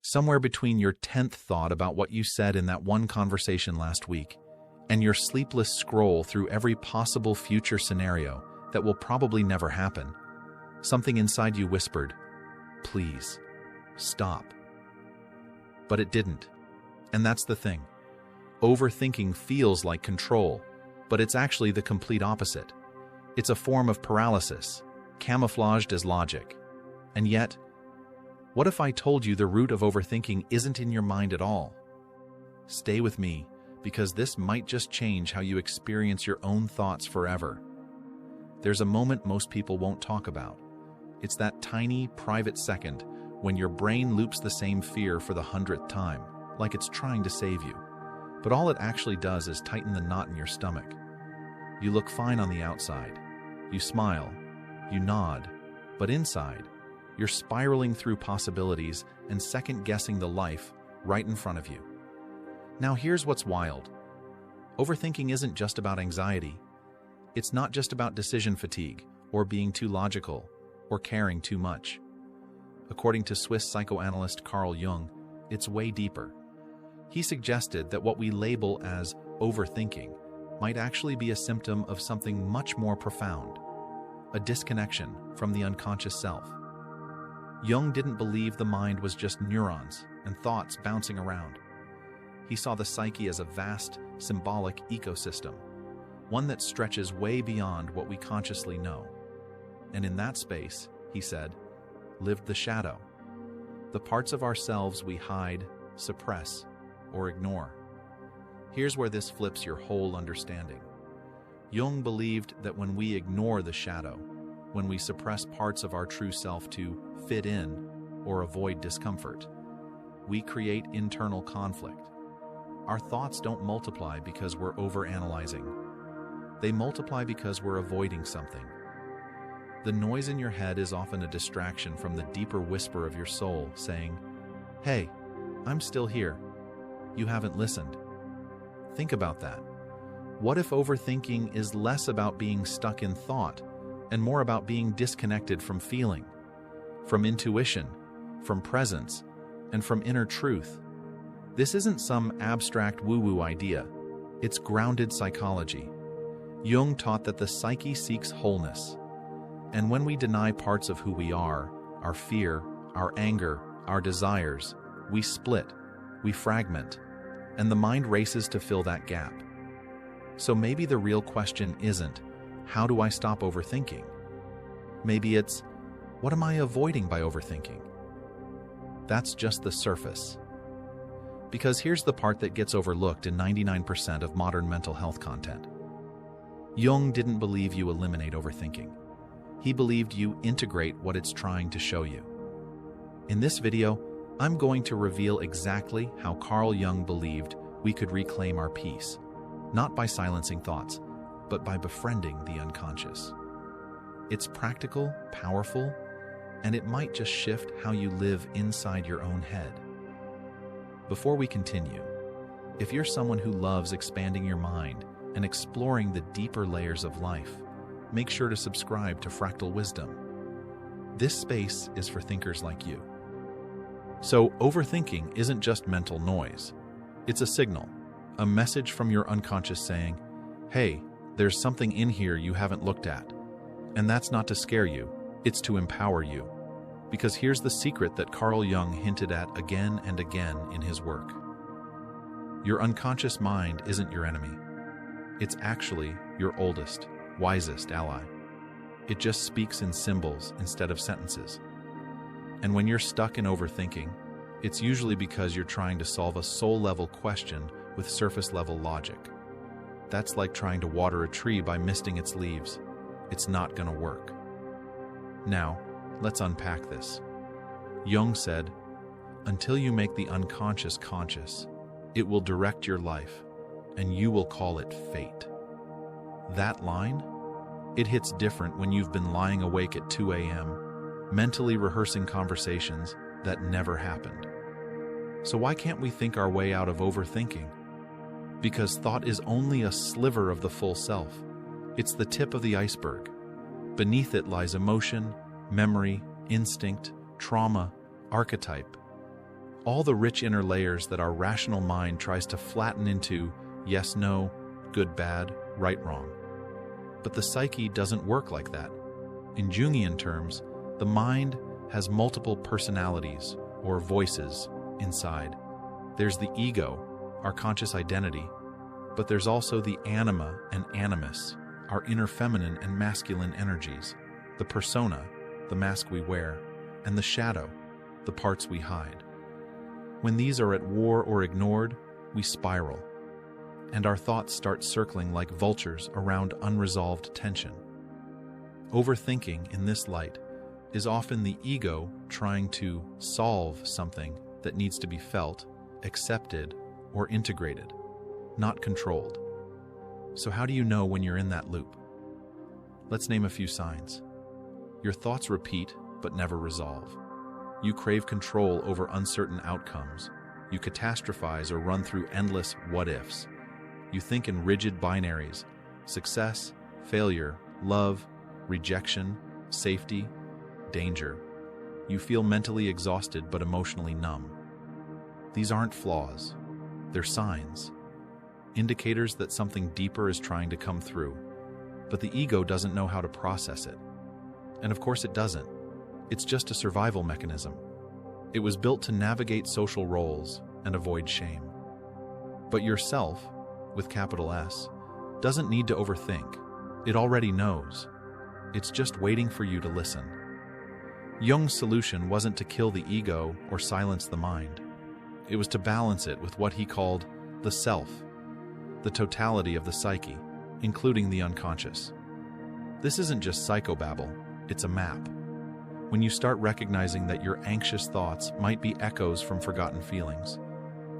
somewhere between your 10th thought about what you said in that one conversation last week and your sleepless scroll through every possible future scenario that will probably never happen, something inside you whispered, "Please, stop." But it didn't. And that's the thing. Overthinking feels like control, but it's actually the complete opposite. It's a form of paralysis, camouflaged as logic. And yet, what if I told you the root of overthinking isn't in your mind at all? Stay with me, because this might just change how you experience your own thoughts forever. There's a moment most people won't talk about. It's that tiny, private second when your brain loops the same fear for the 100th time, like it's trying to save you. But all it actually does is tighten the knot in your stomach. You look fine on the outside. You smile. You nod. But inside, you're spiraling through possibilities and second-guessing the life right in front of you. Now here's what's wild. Overthinking isn't just about anxiety. It's not just about decision fatigue, or being too logical, or caring too much. According to Swiss psychoanalyst Carl Jung, it's way deeper. He suggested that what we label as overthinking might actually be a symptom of something much more profound, a disconnection from the unconscious self. Jung didn't believe the mind was just neurons and thoughts bouncing around. He saw the psyche as a vast, symbolic ecosystem, one that stretches way beyond what we consciously know. And in that space, he said, lived the shadow, the parts of ourselves we hide, suppress, or ignore. Here's where this flips your whole understanding. Jung believed that when we ignore the shadow, when we suppress parts of our true self to fit in or avoid discomfort, we create internal conflict. Our thoughts don't multiply because we're overanalyzing. They multiply because we're avoiding something. The noise in your head is often a distraction from the deeper whisper of your soul saying, "Hey, I'm still here. You haven't listened." Think about that. What if overthinking is less about being stuck in thought and more about being disconnected from feeling, from intuition, from presence, and from inner truth? This isn't some abstract woo-woo idea. It's grounded psychology. Jung taught that the psyche seeks wholeness. And when we deny parts of who we are, our fear, our anger, our desires, we split, we fragment, and the mind races to fill that gap. So maybe the real question isn't, how do I stop overthinking? Maybe it's, what am I avoiding by overthinking? That's just the surface. Because here's the part that gets overlooked in 99% of modern mental health content. Jung didn't believe you eliminate overthinking. He believed you integrate what it's trying to show you. In this video, I'm going to reveal exactly how Carl Jung believed we could reclaim our peace, not by silencing thoughts, but by befriending the unconscious. It's practical, powerful, and it might just shift how you live inside your own head. Before we continue, if you're someone who loves expanding your mind and exploring the deeper layers of life, make sure to subscribe to Fractal Wisdom. This space is for thinkers like you. So, overthinking isn't just mental noise. It's a signal, a message from your unconscious saying, "Hey, there's something in here you haven't looked at." And that's not to scare you, it's to empower you. Because here's the secret that Carl Jung hinted at again and again in his work. Your unconscious mind isn't your enemy. It's actually your oldest, wisest ally. It just speaks in symbols instead of sentences. And when you're stuck in overthinking, it's usually because you're trying to solve a soul-level question with surface-level logic. That's like trying to water a tree by misting its leaves. It's not gonna work. Now, let's unpack this. Jung said, "Until you make the unconscious conscious, it will direct your life, and you will call it fate." That line? It hits different when you've been lying awake at 2 a.m., mentally rehearsing conversations that never happened. So why can't we think our way out of overthinking? Because thought is only a sliver of the full self. It's the tip of the iceberg. Beneath it lies emotion, memory, instinct, trauma, archetype. All the rich inner layers that our rational mind tries to flatten into yes, no, good, bad, right, wrong. But the psyche doesn't work like that. In Jungian terms, the mind has multiple personalities or voices inside. There's the ego, our conscious identity, but there's also the anima and animus, our inner feminine and masculine energies, the persona, the mask we wear, and the shadow, the parts we hide. When these are at war or ignored, we spiral, and our thoughts start circling like vultures around unresolved tension. Overthinking, in this light, is often the ego trying to solve something that needs to be felt, accepted, or integrated, not controlled. So how do you know when you're in that loop? Let's name a few signs. Your thoughts repeat but never resolve. You crave control over uncertain outcomes. You catastrophize or run through endless what-ifs. You think in rigid binaries: success, failure, love, rejection, safety, danger. You feel mentally exhausted but emotionally numb. These aren't flaws. They're signs. Indicators that something deeper is trying to come through. But the ego doesn't know how to process it. And of course it doesn't. It's just a survival mechanism. It was built to navigate social roles and avoid shame. But yourself, with capital S, doesn't need to overthink. It already knows. It's just waiting for you to listen. Jung's solution wasn't to kill the ego or silence the mind. It was to balance it with what he called the self, the totality of the psyche, including the unconscious. This isn't just psychobabble, it's a map. When you start recognizing that your anxious thoughts might be echoes from forgotten feelings,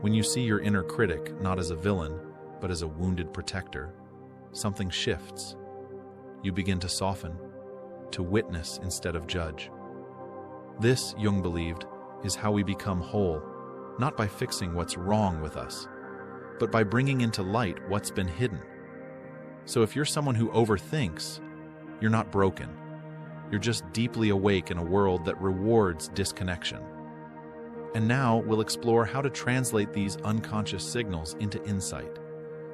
when you see your inner critic not as a villain, but as a wounded protector, something shifts. You begin to soften, to witness instead of judge. This, Jung believed, is how we become whole, not by fixing what's wrong with us, but by bringing into light what's been hidden. So if you're someone who overthinks, you're not broken. You're just deeply awake in a world that rewards disconnection. And now we'll explore how to translate these unconscious signals into insight,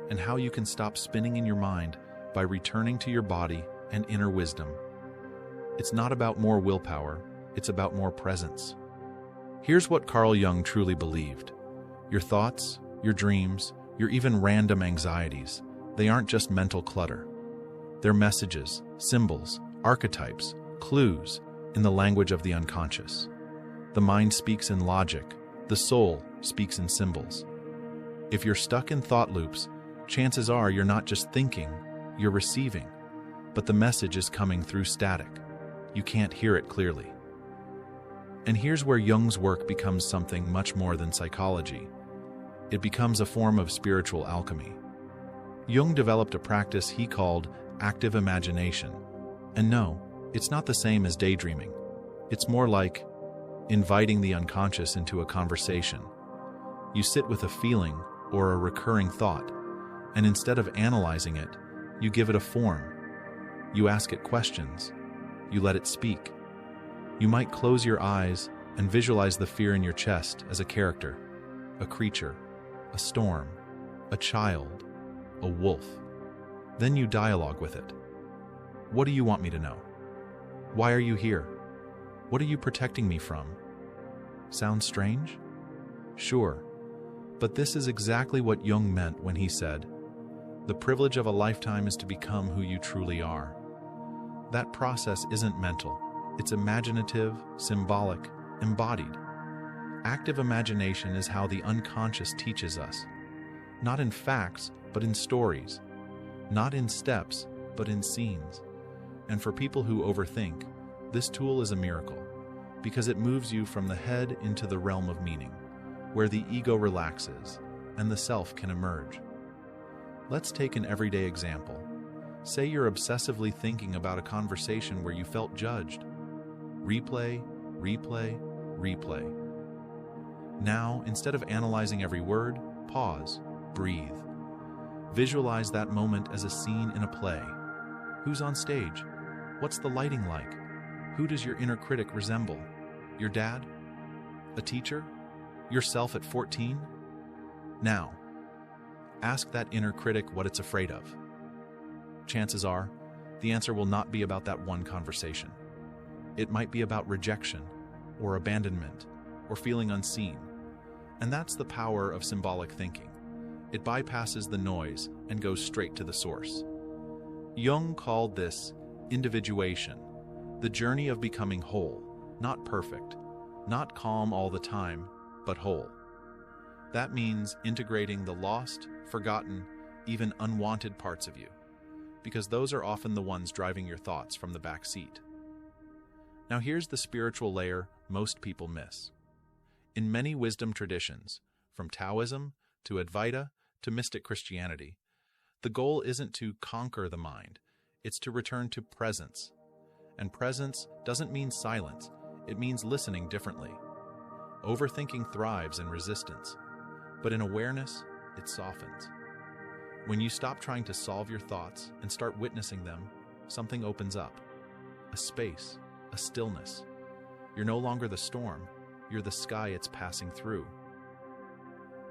and how you can stop spinning in your mind by returning to your body and inner wisdom. It's not about more willpower, it's about more presence. Here's what Carl Jung truly believed. Your thoughts, your dreams, your even random anxieties, they aren't just mental clutter. They're messages, symbols, archetypes, clues in the language of the unconscious. The mind speaks in logic, the soul speaks in symbols. If you're stuck in thought loops, chances are you're not just thinking, you're receiving, but the message is coming through static. You can't hear it clearly. And here's where Jung's work becomes something much more than psychology. It becomes a form of spiritual alchemy. Jung developed a practice he called active imagination. And no, it's not the same as daydreaming. It's more like inviting the unconscious into a conversation. You sit with a feeling or a recurring thought, and instead of analyzing it, you give it a form. You ask it questions. You let it speak. You might close your eyes and visualize the fear in your chest as a character, a creature, a storm, a child, a wolf. Then you dialogue with it. What do you want me to know? Why are you here? What are you protecting me from? Sounds strange? Sure. But this is exactly what Jung meant when he said, "The privilege of a lifetime is to become who you truly are." That process isn't mental. It's imaginative, symbolic, embodied. Active imagination is how the unconscious teaches us. Not in facts, but in stories. Not in steps, but in scenes. And for people who overthink, this tool is a miracle, because it moves you from the head into the realm of meaning, where the ego relaxes and the self can emerge. Let's take an everyday example. Say you're obsessively thinking about a conversation where you felt judged. Replay, replay, replay. Now, instead of analyzing every word, pause, breathe. Visualize that moment as a scene in a play. Who's on stage? What's the lighting like? Who does your inner critic resemble? Your dad? A teacher? Yourself at 14? Now, ask that inner critic what it's afraid of. Chances are, the answer will not be about that one conversation. It might be about rejection, or abandonment, or feeling unseen. And that's the power of symbolic thinking. It bypasses the noise and goes straight to the source. Jung called this individuation, the journey of becoming whole, not perfect, not calm all the time, but whole. That means integrating the lost, forgotten, even unwanted parts of you, because those are often the ones driving your thoughts from the back seat. Now here's the spiritual layer most people miss. In many wisdom traditions, from Taoism to Advaita to mystic Christianity, the goal isn't to conquer the mind, it's to return to presence. And presence doesn't mean silence, it means listening differently. Overthinking thrives in resistance, but in awareness, it softens. When you stop trying to solve your thoughts and start witnessing them, something opens up. A space, a stillness. You're no longer the storm, you're the sky it's passing through.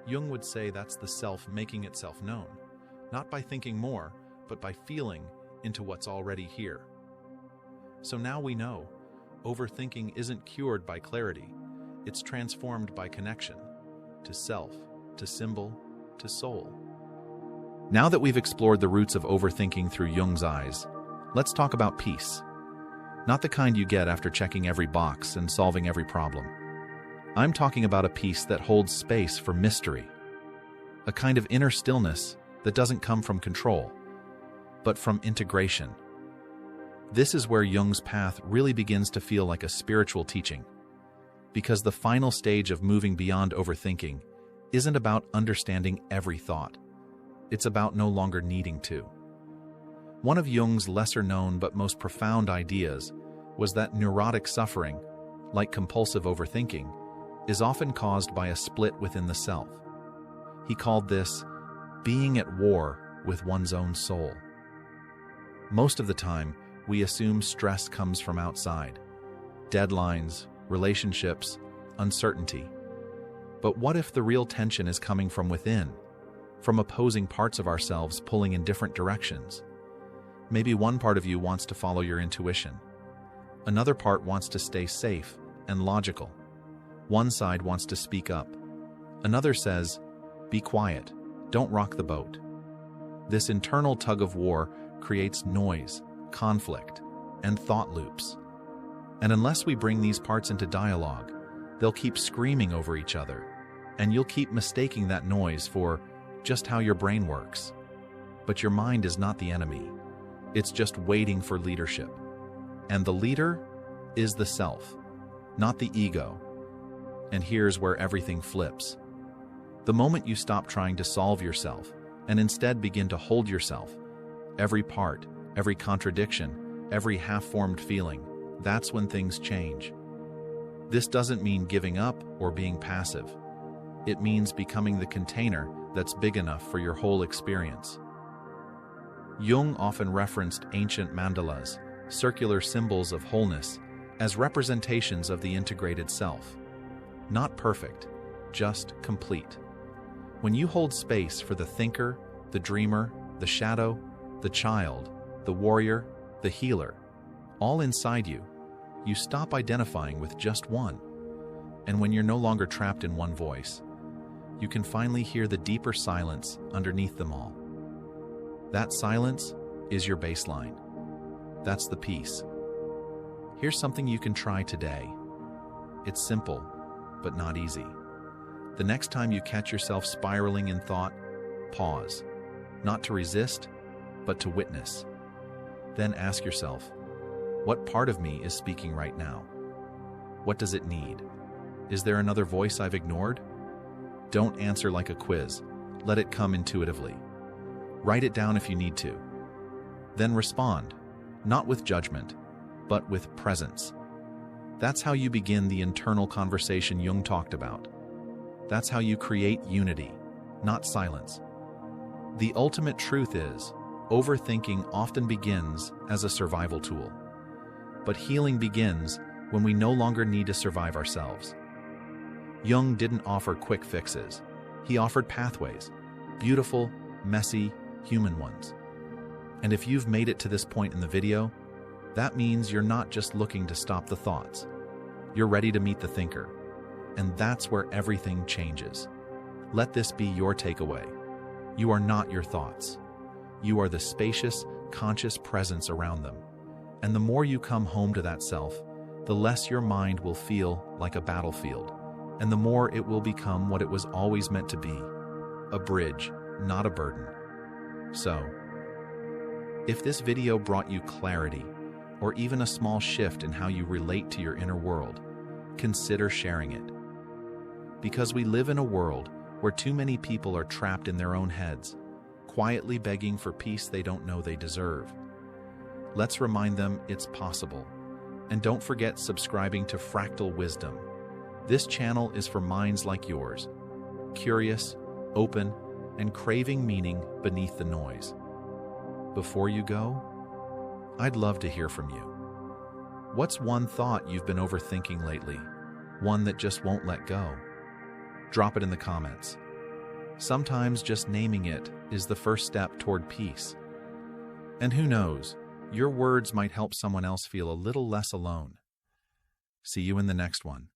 Jung would say that's the self making itself known, not by thinking more, but by feeling into what's already here. So now we know, overthinking isn't cured by clarity, it's transformed by connection, to self, to symbol, to soul. Now that we've explored the roots of overthinking through Jung's eyes, let's talk about peace. Not the kind you get after checking every box and solving every problem. I'm talking about a peace that holds space for mystery, a kind of inner stillness that doesn't come from control, but from integration. This is where Jung's path really begins to feel like a spiritual teaching, because the final stage of moving beyond overthinking isn't about understanding every thought. It's about no longer needing to. One of Jung's lesser-known but most profound ideas was that neurotic suffering, like compulsive overthinking, is often caused by a split within the self. He called this being at war with one's own soul. Most of the time, we assume stress comes from outside. Deadlines, relationships, uncertainty. But what if the real tension is coming from within, from opposing parts of ourselves pulling in different directions? Maybe one part of you wants to follow your intuition. Another part wants to stay safe and logical. One side wants to speak up. Another says, be quiet, don't rock the boat. This internal tug of war creates noise, conflict, and thought loops. And unless we bring these parts into dialogue, they'll keep screaming over each other, and you'll keep mistaking that noise for just how your brain works. But your mind is not the enemy. It's just waiting for leadership. And the leader is the self, not the ego. And here's where everything flips. The moment you stop trying to solve yourself and instead begin to hold yourself, every part, every contradiction, every half-formed feeling, that's when things change. This doesn't mean giving up or being passive. It means becoming the container that's big enough for your whole experience. Jung often referenced ancient mandalas, circular symbols of wholeness, as representations of the integrated self. Not perfect, just complete. When you hold space for the thinker, the dreamer, the shadow, the child, the warrior, the healer, all inside you, you stop identifying with just one. And when you're no longer trapped in one voice, you can finally hear the deeper silence underneath them all. That silence is your baseline. That's the peace. Here's something you can try today. It's simple, but not easy. The next time you catch yourself spiraling in thought, pause. Not to resist, but to witness. Then ask yourself, what part of me is speaking right now? What does it need? Is there another voice I've ignored? Don't answer like a quiz. Let it come intuitively. Write it down if you need to. Then respond, not with judgment, but with presence. That's how you begin the internal conversation Jung talked about. That's how you create unity, not silence. The ultimate truth is, overthinking often begins as a survival tool. But healing begins when we no longer need to survive ourselves. Jung didn't offer quick fixes. He offered pathways, beautiful, messy, human ones. And if you've made it to this point in the video, that means you're not just looking to stop the thoughts. You're ready to meet the thinker. And that's where everything changes. Let this be your takeaway. You are not your thoughts. You are the spacious, conscious presence around them. And the more you come home to that self, the less your mind will feel like a battlefield, and the more it will become what it was always meant to be, a bridge, not a burden. So, if this video brought you clarity, or even a small shift in how you relate to your inner world, consider sharing it. Because we live in a world where too many people are trapped in their own heads, quietly begging for peace they don't know they deserve. Let's remind them it's possible. And don't forget subscribing to Fractal Wisdom. This channel is for minds like yours, curious, open, and craving meaning beneath the noise. Before you go, I'd love to hear from you. What's one thought you've been overthinking lately? One that just won't let go? Drop it in the comments. Sometimes just naming it is the first step toward peace. And who knows, your words might help someone else feel a little less alone. See you in the next one.